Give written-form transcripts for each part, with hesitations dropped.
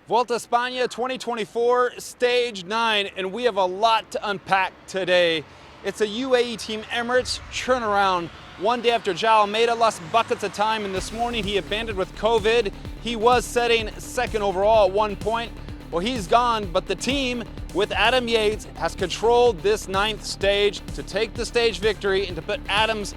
Vuelta España 2024, Stage 9, and we have a lot to unpack today. It's a UAE Team Emirates turnaround. One day after João Almeida lost buckets of time, and this morning he abandoned with COVID. He was setting second overall at one point. Well, he's gone, but the team with Adam Yates has controlled this 9th stage to take the stage victory and to put Adams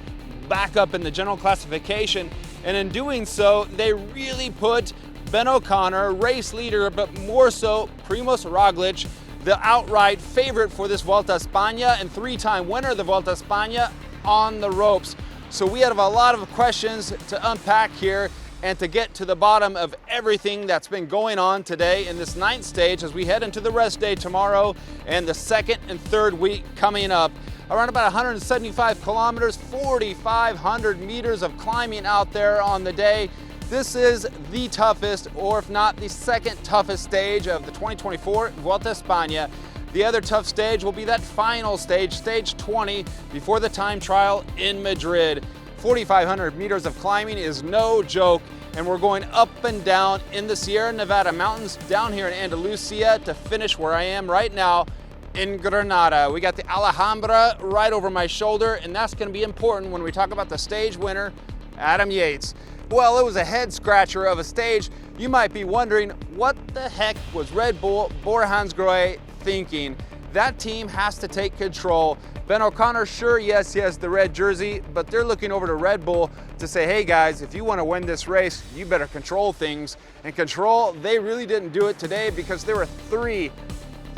back up in the general classification. And in doing so, they really put Ben O'Connor, race leader, but more so Primoz Roglic, the outright favorite for this Vuelta España and three-time winner of the Vuelta España, on the ropes. So we have a lot of questions to unpack here and to get to the bottom of everything that's been going on today in this 9th stage as we head into the rest day tomorrow and the 2nd and 3rd week coming up. Around about 175 kilometers, 4,500 meters of climbing out there on the day. This is the toughest, or if not the second toughest stage of the 2024 Vuelta España. The other tough stage will be that final stage, stage 20, before the time trial in Madrid. 4,500 meters of climbing is no joke, and we're going up and down in the Sierra Nevada mountains, down here in Andalusia, to finish where I am right now in Granada. We got the Alhambra right over my shoulder, and that's going to be important when we talk about the stage winner, Adam Yates. Well, it was a head scratcher of a stage. You might be wondering, what the heck was Red Bull Bora-Hansgrohe thinking? That team has to take control. Ben O'Connor, sure, yes, he has the red jersey, but they're looking over to Red Bull to say, hey guys, if you want to win this race, you better control things. And control, they really didn't do it today because there were three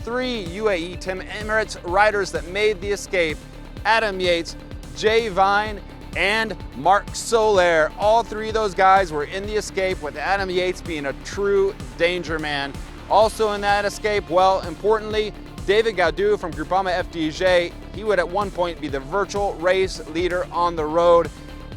UAE Team Emirates riders that made the escape. Adam Yates, Jay Vine, and Marc Soler. All three of those guys were in the escape, with Adam Yates being a true danger man. Also in that escape, well, importantly, David Gaudu from Groupama FDJ, he would at one point be the virtual race leader on the road.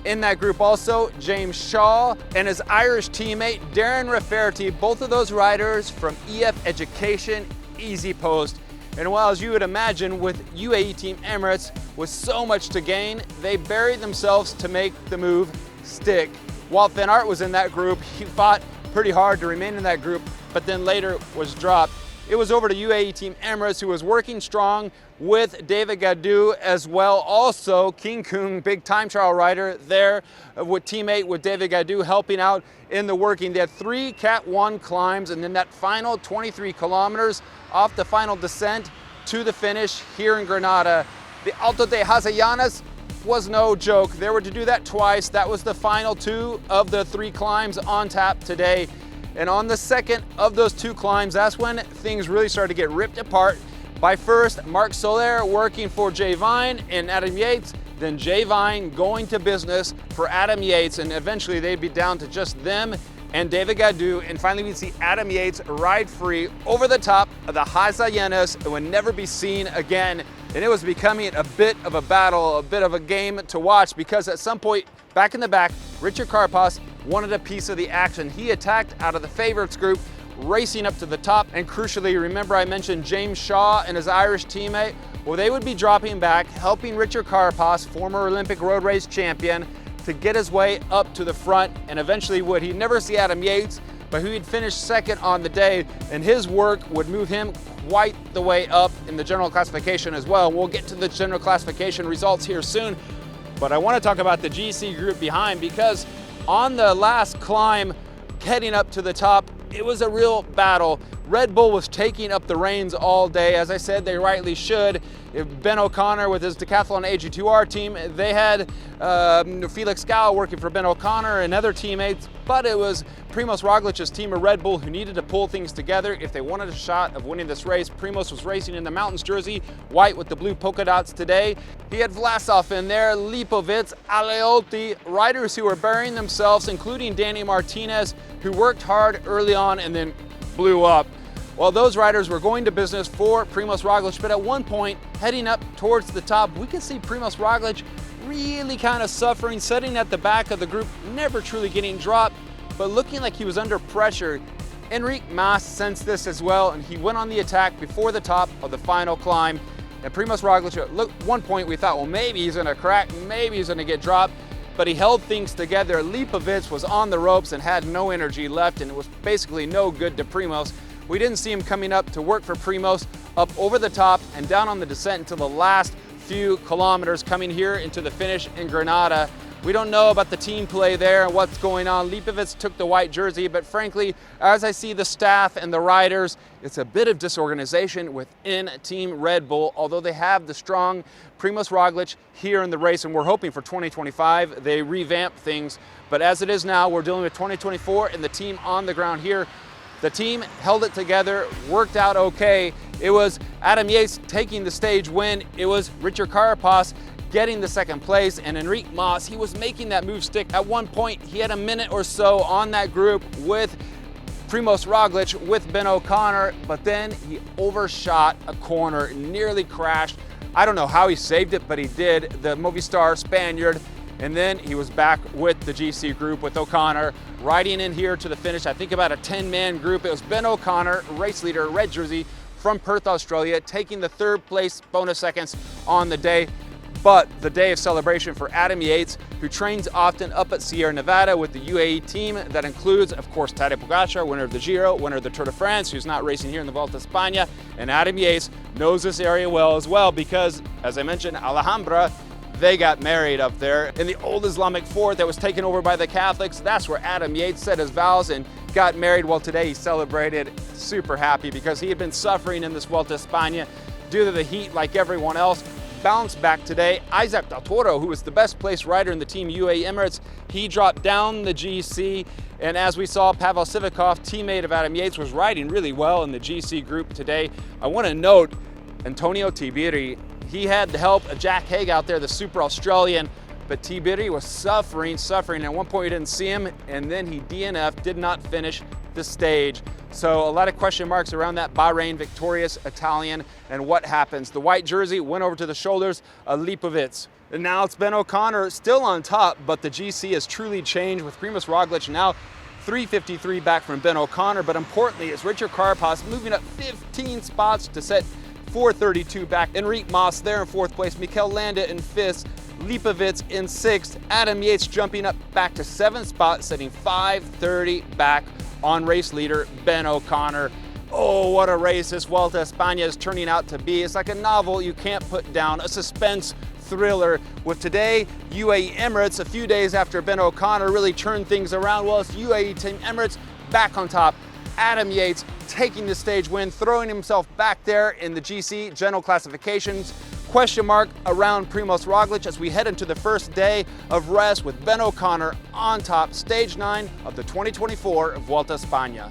In that group also, James Shaw and his Irish teammate, Darren Rafferty, both of those riders from EF Education, Easy Post. And while, as you would imagine, with UAE Team Emirates, with so much to gain, they buried themselves to make the move stick. While Van Aert was in that group, he fought pretty hard to remain in that group, but then later was dropped. It was over to UAE Team Emirates, who was working strong with David Gaudu as well. Also, King Kung, big time trial rider there, with teammate with David Gaudu, helping out in the working. They had 3 Cat 1 climbs, and then that final 23 kilometers off the final descent to the finish here in Granada. The Alto de Hazayanas was no joke. They were to do that twice. That was the final 2 of the 3 climbs on tap today. And on the second of those 2 climbs, that's when things really started to get ripped apart. By first, Marc Soler working for Jay Vine and Adam Yates, then Jay Vine going to business for Adam Yates, and eventually they'd be down to just them and David Gaudu, and finally we'd see Adam Yates ride free over the top of the Hazayanas and would never be seen again. And it was becoming a bit of a battle, a bit of a game to watch, because at some point back in the back, Richard Carapaz wanted a piece of the action. He attacked out of the favorites group, racing up to the top, and crucially, remember I mentioned James Shaw and his Irish teammate? Well, they would be dropping back, helping Richard Carapaz, former Olympic road race champion, to get his way up to the front, and eventually he'd never see Adam Yates, but he'd finish second on the day, and his work would move him quite the way up in the general classification as well. We'll get to the general classification results here soon, but I want to talk about the GC group behind, because on the last climb heading up to the top, it was a real battle. Red Bull was taking up the reins all day. As I said, they rightly should. Ben O'Connor with his Decathlon AG2R team, they had Felix Gau working for Ben O'Connor and other teammates, but it was Primoz Roglic's team of Red Bull who needed to pull things together if they wanted a shot of winning this race. Primoz was racing in the mountains jersey, white with the blue polka dots today. He had Vlasov in there, Lipovitz, Aleotti, riders who were burying themselves, including Danny Martinez, who worked hard early on and then blew up. Well, those riders were going to business for Primoz Roglic, but at one point, heading up towards the top, we could see Primoz Roglic really kind of suffering, sitting at the back of the group, never truly getting dropped, but looking like he was under pressure. Enric Mas sensed this as well, and he went on the attack before the top of the final climb. And Primoz Roglic, at one point we thought, well, maybe he's gonna crack, maybe he's gonna get dropped. but he held things together. Lipovic was on the ropes and had no energy left, and it was basically no good to Primoz. We didn't see him coming up to work for Primoz, up over the top and down on the descent until the last few kilometers coming here into the finish in Granada. We don't know about the team play there and what's going on. Lipovic took the white jersey, but frankly, as I see the staff and the riders, it's a bit of disorganization within Team Red Bull, although they have the strong Primoz Roglic here in the race, and we're hoping for 2025 they revamp things. But as it is now, we're dealing with 2024 and the team on the ground here. The team held it together, worked out okay. It was Adam Yates taking the stage win. It was Richard Carapaz getting the second place, and Enric Mas, he was making that move stick. At one point, he had a minute or so on that group with Primoz Roglic, with Ben O'Connor, but then he overshot a corner, nearly crashed. I don't know how he saved it, but he did. The Movistar Spaniard, and then he was back with the GC group with O'Connor, riding in here to the finish. I think about a 10-man group. It was Ben O'Connor, race leader, red jersey from Perth, Australia, taking the third place bonus seconds on the day. But the day of celebration for Adam Yates, who trains often up at Sierra Nevada with the UAE team. That includes, of course, Tadej Pogacar, winner of the Giro, winner of the Tour de France, who's not racing here in the Vuelta España. And Adam Yates knows this area well as well because, as I mentioned, Alhambra, they got married up there in the old Islamic fort that was taken over by the Catholics. That's where Adam Yates said his vows and got married. Well, today he celebrated, super happy because he had been suffering in this Vuelta España due to the heat like everyone else. Bounced back today. Isaac Del Toro, who was the best placed rider in the Team UAE Emirates, he dropped down the GC. And as we saw, Pavel Sivakov, teammate of Adam Yates, was riding really well in the GC group today. I want to note Antonio Tibiri. He had the help of Jack Haig out there, the super Australian, but Tibiri was suffering. At one point we didn't see him, and then he DNF'd, did not finish the stage. So a lot of question marks around that Bahrain victorious Italian and what happens. The white jersey went over to the shoulders of Lipovic. And now it's Ben O'Connor still on top, but the GC has truly changed with Primoz Roglic now 353 back from Ben O'Connor. But importantly, is Richard Carapaz moving up 15 spots to set 432 back. Enric Mas there in fourth place, Mikel Landa in fifth, Lipovic in sixth, Adam Yates jumping up back to seventh spot, setting 530 back on race leader Ben O'Connor. Oh, what a race this Vuelta España is turning out to be. It's like a novel you can't put down, a suspense thriller. With today, UAE Emirates, a few days after Ben O'Connor really turned things around. Well, it's UAE Team Emirates back on top. Adam Yates taking the stage win, throwing himself back there in the GC general classifications. Question mark around Primoz Roglic as we head into the first day of rest with Ben O'Connor on top, stage 9 of the 2024 Vuelta España.